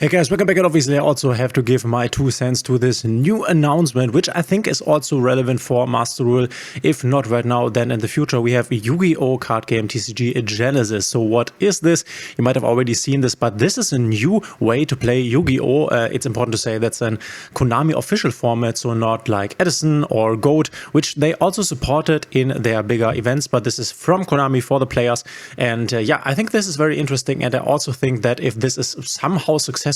Hey guys, welcome back, and obviously I also have to give my 2 cents to this new announcement, which I think is also relevant for Master Duel. If not right now, then in the future we have a Yu-Gi-Oh! Card game TCG Genesys. So what is this? You might have already seen this, but this is a new way to play Yu-Gi-Oh! It's important to say that's an Konami official format, so not like Edison or Goat, which they also supported in their bigger events, but this is from Konami for the players. And yeah, I think this is very interesting, and I also think that if this is somehow successful,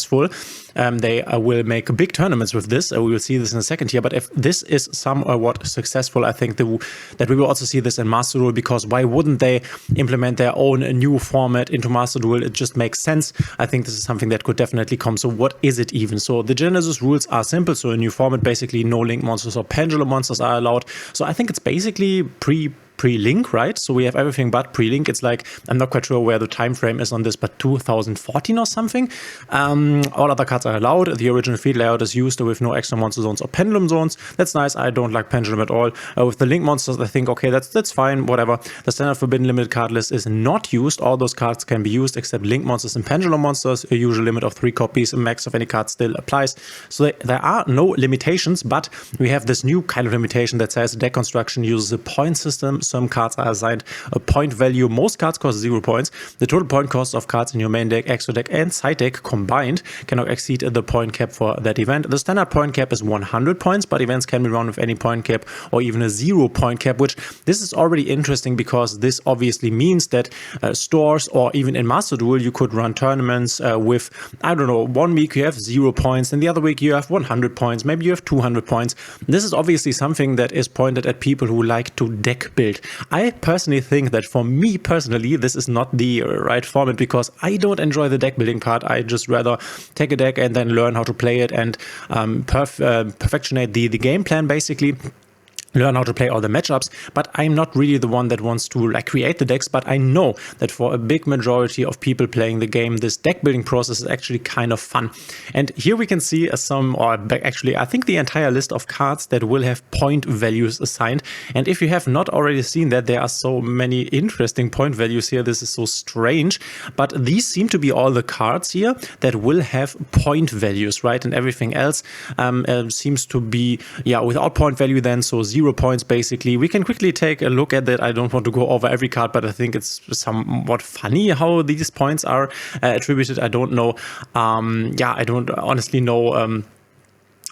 they will make big tournaments with this. We will see this in a second here. But if this is somewhat successful, I think that we will also see this in Master Duel, because why wouldn't they implement their own new format into Master Duel? It just makes sense. I think this is something that could definitely come. So what is it even? So the Genesis rules are simple. So a new format, basically no link monsters or pendulum monsters are allowed. So I think it's basically pre-link, right? So we have everything but pre-link. It's like, I'm not quite sure where the time frame is on this, but 2014 or something. All other cards are allowed. The original field layout is used with no extra monster zones or pendulum zones. That's nice. I don't like pendulum at all. With the link monsters, I think, okay, that's fine, whatever. The standard forbidden limited card list is not used. All those cards can be used except link monsters and pendulum monsters. A usual limit of 3 copies. A max of any card still applies. So there are no limitations, but we have this new kind of limitation that says deck construction uses a point system. Some cards are assigned a point value. Most cards cost 0 points. The total point cost of cards in your main deck, extra deck, and side deck combined cannot exceed the point cap for that event. The standard point cap is 100 points, but events can be run with any point cap or even a 0 point cap, which this is already interesting because this obviously means that stores or even in Master Duel, you could run tournaments with, I don't know, 1 week you have 0 points, and the other week you have 100 points, maybe you have 200 points. This is obviously something that is pointed at people who like to deck build. I personally think that for me personally, this is not the right format because I don't enjoy the deck building part. I just rather take a deck and then learn how to play it and perfectionate the game plan, basically. Learn how to play all the matchups, but I'm not really the one that wants to like create the decks. But I know that for a big majority of people playing the game, this deck building process is actually kind of fun. And here we can see actually I think the entire list of cards that will have point values assigned. And if you have not already seen that, there are so many interesting point values here. This is so strange, but these seem to be all the cards here that will have point values, right? And everything else seems to be, yeah, without point value then, so 0 points basically. We can quickly take a look at that. I don't want to go over every card, but I think it's somewhat funny how these points are attributed. I don't know. Yeah, I don't honestly know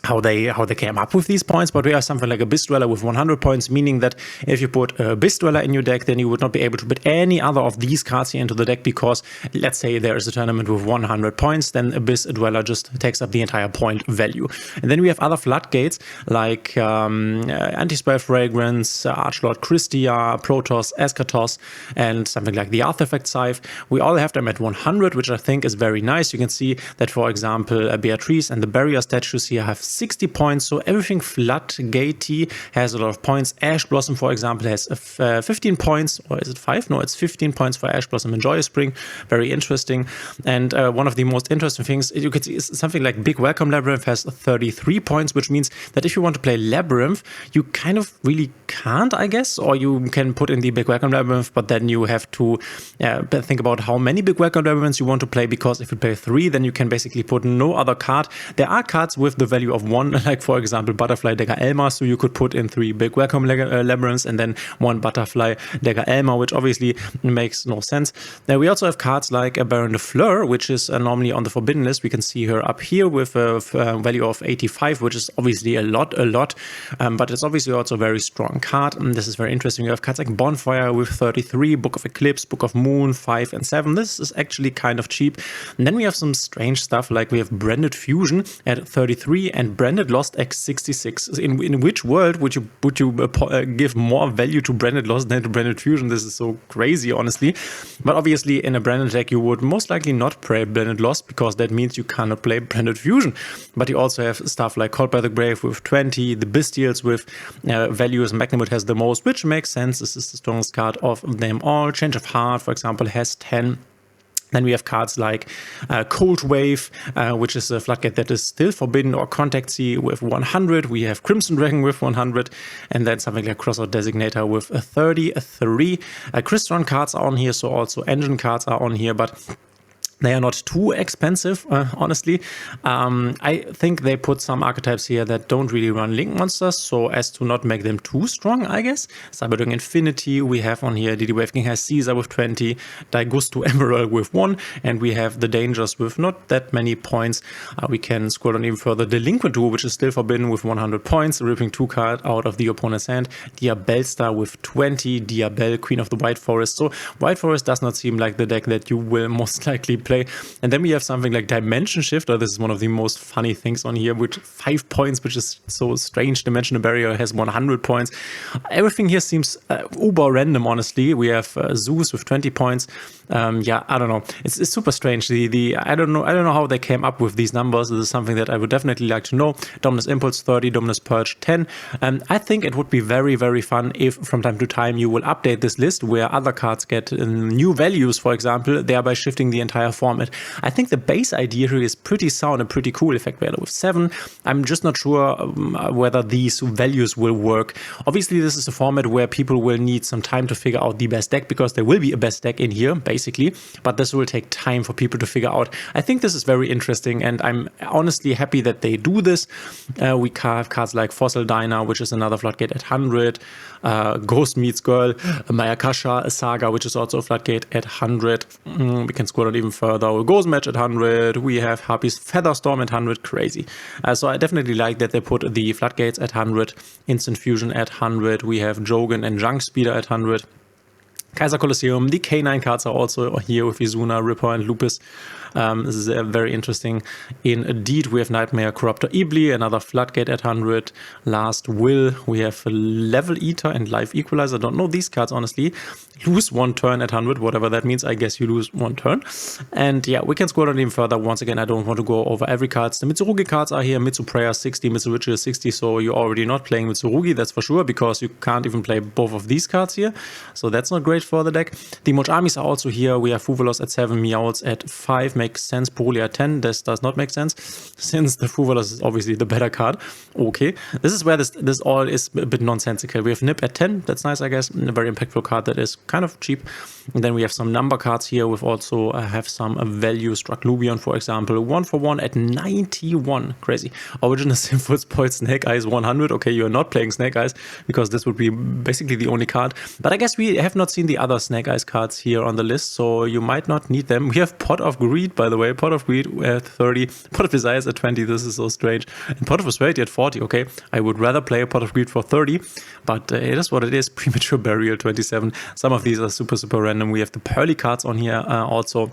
how they came up with these points, but we have something like a Beast Dweller with 100 points, meaning that if you put a Beast Dweller in your deck, then you would not be able to put any other of these cards here into the deck, because let's say there is a tournament with 100 points, then a Beast Dweller just takes up the entire point value. And then we have other floodgates like Anti-Spell Fragrance, Archlord Christia, Protoss, Eschatos, and something like the Artifact Scythe. We all have them at 100, which I think is very nice. You can see that, for example, Beatrice and the Barrier statues here have 60 points, so everything floodgatey has a lot of points. Ash Blossom, for example, has 15 points, or is it 5? No, it's 15 points for Ash Blossom and Joyous Spring. Very interesting. And one of the most interesting things you could see is something like Big Welcome Labyrinth has 33 points, which means that if you want to play Labyrinth, you kind of really can't, I guess, or you can put in the Big Welcome Labyrinth, but then you have to think about how many Big Welcome Labyrinths you want to play, because if you play 3, then you can basically put no other card. There are cards with the value of 1, like for example Butterfly Dagger Elma, so you could put in 3 Big Welcome Labyrinths and then 1 Butterfly Dagger Elma, which obviously makes no sense. Now we also have cards like a Baron de Fleur, which is normally on the forbidden list. We can see her up here with a value of 85, which is obviously a lot, but it's obviously also a very strong card. And this is very interesting. We have cards like Bonfire with 33, Book of Eclipse, Book of Moon 5 and 7. This is actually kind of cheap. And then we have some strange stuff like we have Branded Fusion at 33 and Branded Lost at 66. In which world would you give more value to Branded Lost than to Branded Fusion? This is so crazy, honestly. But obviously in a Branded deck you would most likely not play Branded Lost, because that means you cannot play Branded Fusion. But you also have stuff like Called by the Grave with 20, the Bestials with values. Magnamut has the most, which makes sense. This is the strongest card of them all. Change of Heart, for example, has 10. Then we have cards like Cold Wave, which is a floodgate that is still forbidden, or Contact Sea with 100. We have Crimson Dragon with 100, and then something like Crossout Designator with 33. Crystron cards are on here, so also Engine cards are on here, but They are not too expensive, honestly. I think they put some archetypes here that don't really run Link monsters, so as to not make them too strong, I guess. Cyberdung Infinity, we have on here DD Wave King has Caesar with 20, Daigusto Emerald with 1, and we have the Dangers with not that many points. We can scroll on even further. Delinquent Duo, which is still forbidden with 100 points, ripping 2 cards out of the opponent's hand. Diabellstar with 20, Diabell, Queen of the White Forest. So White Forest does not seem like the deck that you will most likely play. And then we have something like Dimension Shifter. This is one of the most funny things on here, with 5 points, which is so strange. Dimensional Barrier has 100 points. Everything here seems uber random, honestly. We have Zeus with 20 points. Yeah, I don't know. It's super strange. I don't know how they came up with these numbers. This is something that I would definitely like to know. Dominus Impulse 30, Dominus Purge 10. I think it would be very, very fun if from time to time you will update this list where other cards get new values, for example, thereby shifting the entire format. I think the base idea here is pretty sound and pretty cool. Effect value with 7. I'm just not sure whether these values will work. Obviously, this is a format where people will need some time to figure out the best deck, because there will be a best deck in here, basically, but this will take time for people to figure out. I think this is very interesting, and I'm honestly happy that they do this. We have cards like Fossil Diner, which is another floodgate at 100, Ghost Meets Girl, Mayakasha Saga, which is also a floodgate at 100. We can scroll on even further. Ghost Match at 100. We have Harpy's Featherstorm at 100. Crazy. So I definitely like that they put the floodgates at 100, Instant Fusion at 100. We have Jogan and Junk Speeder at 100. Kaiser Colosseum. The K9 cards are also here with Izuna, Ripper, and Lupus. This is very interesting indeed. We have Nightmare, Corruptor, Ibli, another Floodgate at 100. Last Will. We have Level Eater and Life Equalizer. Don't know these cards, honestly. Lose 1 turn at 100, whatever that means. I guess you lose 1 turn. And yeah, we can scroll on even further. Once again, I don't want to go over every cards. The Mitsurugi cards are here. Mitsu Prayer 60, Mitsu Ritual 60. So you're already not playing Mitsurugi, that's for sure, because you can't even play both of these cards here. So that's not great for the deck. The Moch armies are also here. We have Fuvalos at 7, Meowls at 5. Makes sense. Purulia at 10. This does not make sense, since the Fuvalos is obviously the better card. Okay. This is where this all is a bit nonsensical. We have Nip at 10. That's nice, I guess. A very impactful card that is kind of cheap. And then we have some number cards here. We've also have some value. Struck Lubion, for example. 1-for-1 at 91. Crazy. Original Sinful Spoiled Snake Eyes 100. Okay, you are not playing Snake Eyes, because this would be basically the only card. But I guess we have not seen the other Snake Eyes cards here on the list, so you might not need them. We have Pot of Greed, by the way. Pot of Greed at 30. Pot of Desires at 20. This is so strange. And Pot of Prosperity at 40. Okay, I would rather play a Pot of Greed for 30, but it is what it is. Premature Burial 27. Some of these are super random. We have the Pearly cards on here also.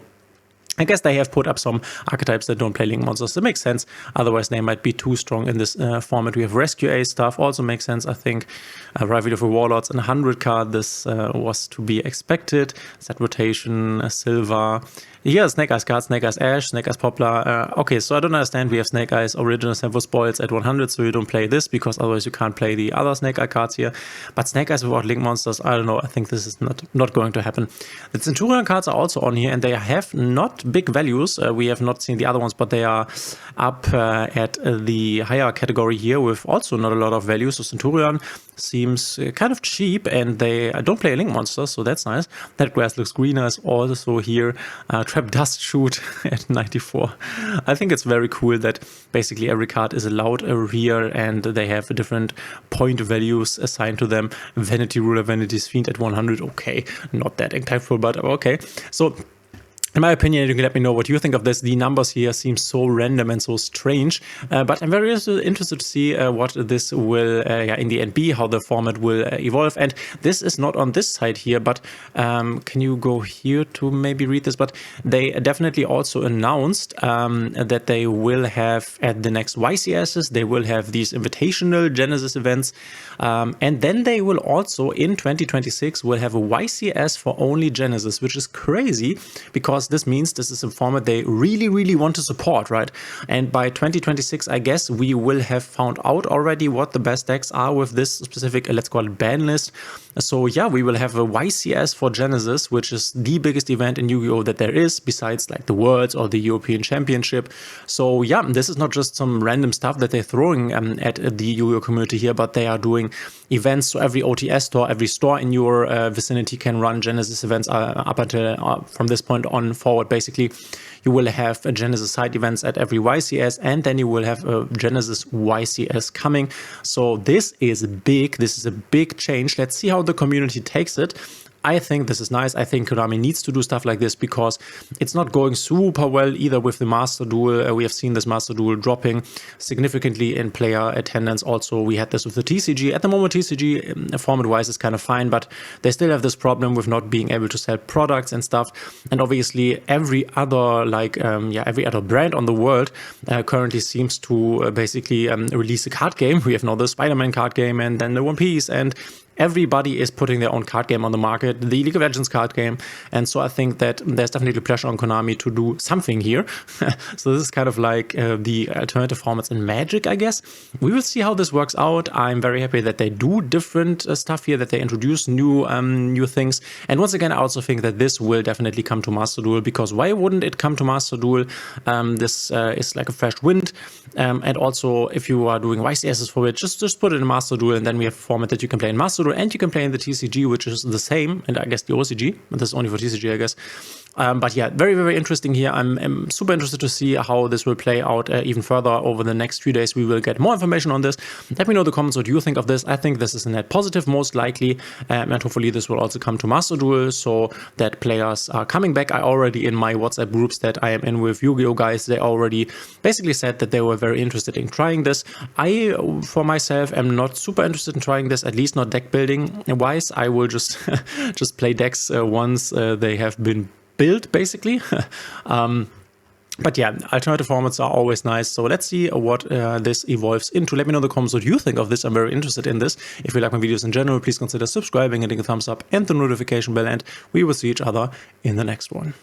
I guess they have put up some archetypes that don't play Link monsters. It makes sense. Otherwise, they might be too strong in this format. We have Rescue A stuff. Also makes sense, I think. Rivalry of the Warlords and 100 card. This was to be expected. Set Rotation, Silver. Here, Snake Eyes cards, Snake Eyes Ash, Snake Eyes Poplar. Okay, so I don't understand. We have Snake Eyes Original Sinful Spoils at 100, so you don't play this, because otherwise you can't play the other Snake Eye cards here. But Snake Eyes without Link monsters, I don't know. I think this is not going to happen. The Centurion cards are also on here, and they have not big values. We have not seen the other ones, but they are up at the higher category here with also not a lot of value. So Centurion seems kind of cheap, and they don't play a Link monster, so that's nice. That Grass Looks Greener is also here. Trap Dust Shoot at 94. I think it's very cool that basically every card is allowed here, and they have different point values assigned to them. Vanity Ruler, Vanity's Fiend at 100. Okay, not that impactful, but okay. So in my opinion, you can let me know what you think of this. The numbers here seem so random and so strange, but I'm very interested to see what this will in the end be, how the format will evolve. And this is not on this side here, but can you go here to maybe read this? But they definitely also announced that they will have at the next YCSs, they will have these invitational Genesys events. And then they will also in 2026 will have a YCS for only Genesys, which is crazy, because this means this is a format they really want to support, right? And by 2026, I guess we will have found out already what the best decks are with this specific, let's call it, ban list. So yeah, we will have a YCS for Genesys, which is the biggest event in Yu-Gi-Oh! That there is, besides like the Worlds or the European Championship. So yeah, this is not just some random stuff that they're throwing at the Yu-Gi-Oh! Community here, but they are doing events. So every OTS store, every store in your vicinity can run Genesys events up until from this point on going forward. Basically, you will have a Genesys side events at every YCS, and then you will have a Genesys YCS coming. So this is big. This is a big change. Let's see how the community takes it. I think this is nice. I think Konami needs to do stuff like this because it's not going super well either with the Master Duel. We have seen this Master Duel dropping significantly in player attendance. Also, we had this with the TCG. At the moment, TCG format-wise is kind of fine, but they still have this problem with not being able to sell products and stuff. And obviously, every other every other brand on the world currently seems to basically release a card game. We have now the Spider-Man card game and then the One Piece, and everybody is putting their own card game on the market, the League of Legends card game. And so I think that there's definitely pressure on Konami to do something here. So this is kind of like the alternative formats in Magic, I guess. We will see how this works out. I'm very happy that they do different stuff here, that they introduce new things. And once again, I also think that this will definitely come to Master Duel, because why wouldn't it come to Master Duel? This is like a fresh wind. And also, if you are doing YCSs for it, just put it in Master Duel, and then we have a format that you can play in Master Duel, and you can play in the TCG, which is the same, and I guess the OCG, but this is only for TCG, I guess. But yeah, very, very interesting here. I'm super interested to see how this will play out even further over the next few days. We will get more information on this. Let me know in the comments what you think of this. I think this is a net positive, most likely, and hopefully this will also come to Master Duel, so that players are coming back. I already, in my WhatsApp groups that I am in with Yu-Gi-Oh guys, they already basically said that they were very interested in trying this. I, for myself, am not super interested in trying this, at least not deck building wise. I will just just play decks once they have been built, basically. But yeah, alternative formats are always nice. So let's see what this evolves into. Let me know in the comments what you think of this. I'm very interested in this. If you like my videos in general, please consider subscribing, hitting a thumbs up and the notification bell, and we will see each other in the next one.